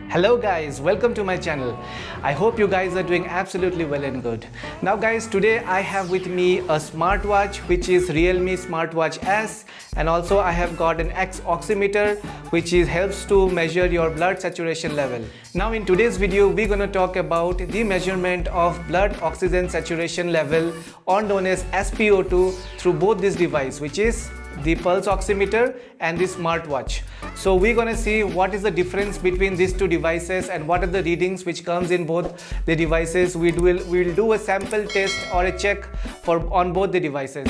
Hello guys, welcome to my channel. I hope you guys are doing absolutely well and good. Now guys, today I have with me a smartwatch which is Realme Smartwatch S, and also I have got an X oximeter which helps to measure your blood saturation level. Now in today's video we're going to talk about the measurement of blood oxygen saturation level, or known as SpO2, through both this device, which is the pulse oximeter and the smartwatch. So we're going to see what is the difference between these two devices and what are the readings which comes in both the devices. We will do a sample test or a check on both the devices.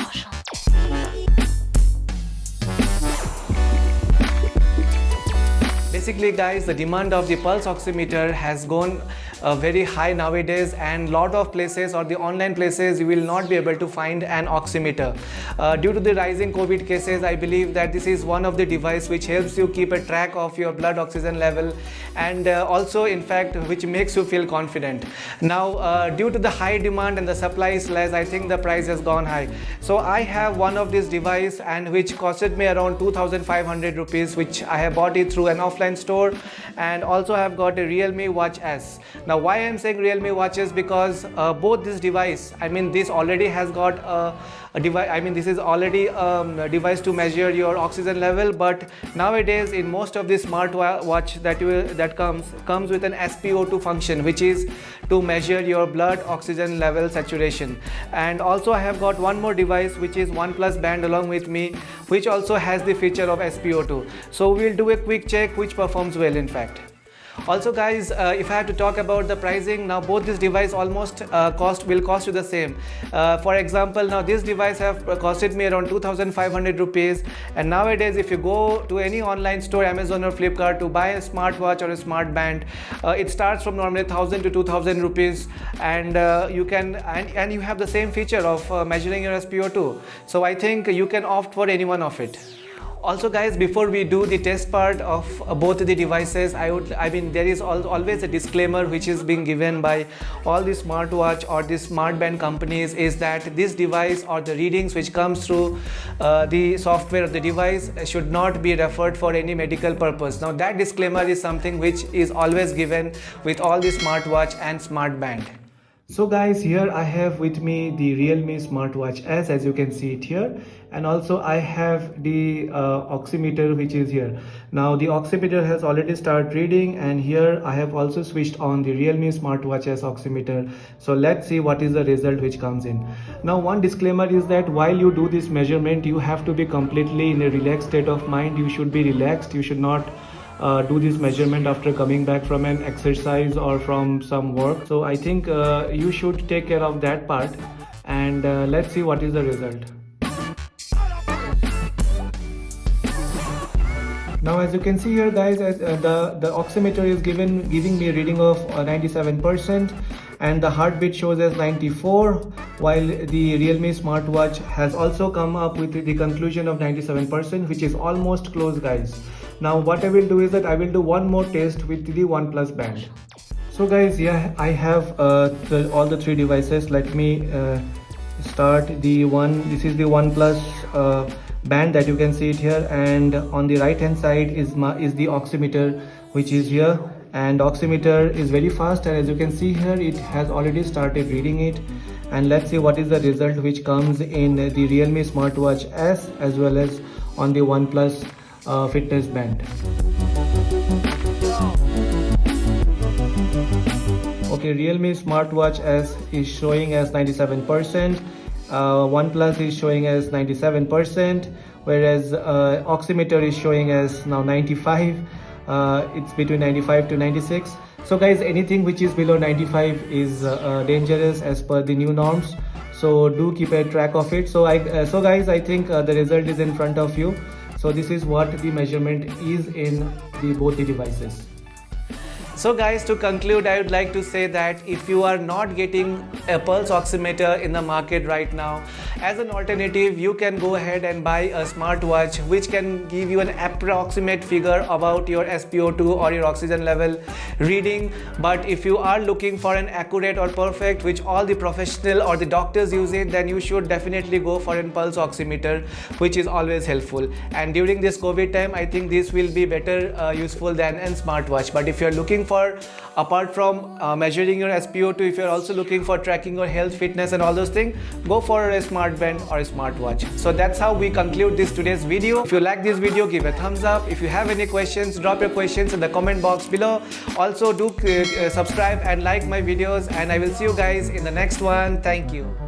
Basically guys, the demand of the pulse oximeter has gone very high nowadays, and lot of places or the online places you will not be able to find an oximeter. Due to the rising COVID cases, I believe that this is one of the device which helps you keep a track of your blood oxygen level, and also in fact which makes you feel confident. Now due to the high demand and the supply is less, I think the price has gone high. So I have one of this device, and which costed me around 2,500 rupees, which I have bought it through an offline store, and also I have got a Realme Watch S. Now why I am saying Realme watches, because both this device, I mean this already has got a device, I mean this is already a device to measure your oxygen level, but nowadays in most of the smartwatch that comes with an SpO2 function, which is to measure your blood oxygen level saturation. And also I have got one more device which is OnePlus Band along with me, which also has the feature of SpO2. So we'll do a quick check which performs well in fact. Also guys, if I have to talk about the pricing, now both this device almost will cost you the same. For example, now this device have costed me around 2,500 rupees, and nowadays if you go to any online store, Amazon or Flipkart, to buy a smartwatch or a smart band, it starts from normally 1,000 to 2,000 rupees, and you can and you have the same feature of measuring your SpO2. So I think you can opt for any one of it. Also guys, before we do the test part of both the devices, I mean there is always a disclaimer which is being given by all the smartwatch or the smart band companies, is that this device or the readings which comes through the software of the device should not be referred for any medical purpose. Now that disclaimer is something which is always given with all the smartwatch and smart band. So guys, here I have with me the Realme Smartwatch S, as you can see it here, and also I have the oximeter which is here. Now the oximeter has already started reading, and here I have also switched on the Realme Smartwatch S oximeter. So let's see what is the result which comes in. Now one disclaimer is that while you do this measurement, you have to be completely in a relaxed state of mind. You should be relaxed. You should not do this measurement after coming back from an exercise or from some work. So I think you should take care of that part, and let's see what is the result. Now as you can see here guys, the oximeter is giving me a reading of 97%, and the heartbeat shows as 94, while the Realme smartwatch has also come up with the conclusion of 97%, which is almost close guys. Now what I will do is that I will do one more test with the OnePlus Band. So guys, yeah, I have all the three devices. Let me start the one. This is the OnePlus Band that you can see it here, and on the right hand side is the oximeter which is here, and oximeter is very fast, and as you can see here it has already started reading it. And let's see what is the result which comes in the Realme Smartwatch S as well as on the OnePlus Fitness Band. Okay, Realme Smartwatch S is showing as 97%, OnePlus is showing as 97%, whereas oximeter is showing as now 95. It's between 95 to 96. So guys, anything which is below 95 is dangerous as per the new norms, so do keep a track of it. So guys, I think the result is in front of you. So this is what the measurement is in both the devices. So guys, to conclude, I would like to say that if you are not getting a pulse oximeter in the market right now, as an alternative, you can go ahead and buy a smartwatch which can give you an approximate figure about your SpO2 or your oxygen level reading. But if you are looking for an accurate or perfect, which all the professional or the doctors use it, then you should definitely go for a pulse oximeter, which is always helpful. And during this COVID time, I think this will be better useful than a smartwatch. But if you're looking for, apart from measuring your SpO2, if you're also looking for tracking your health, fitness and all those things, go for a smart band or a smartwatch. So that's how we conclude this today's video. If you like this video, give a thumbs up. If you have any questions, drop your questions in the comment box below. Also do subscribe and like my videos, and I will see you guys in the next one. Thank you.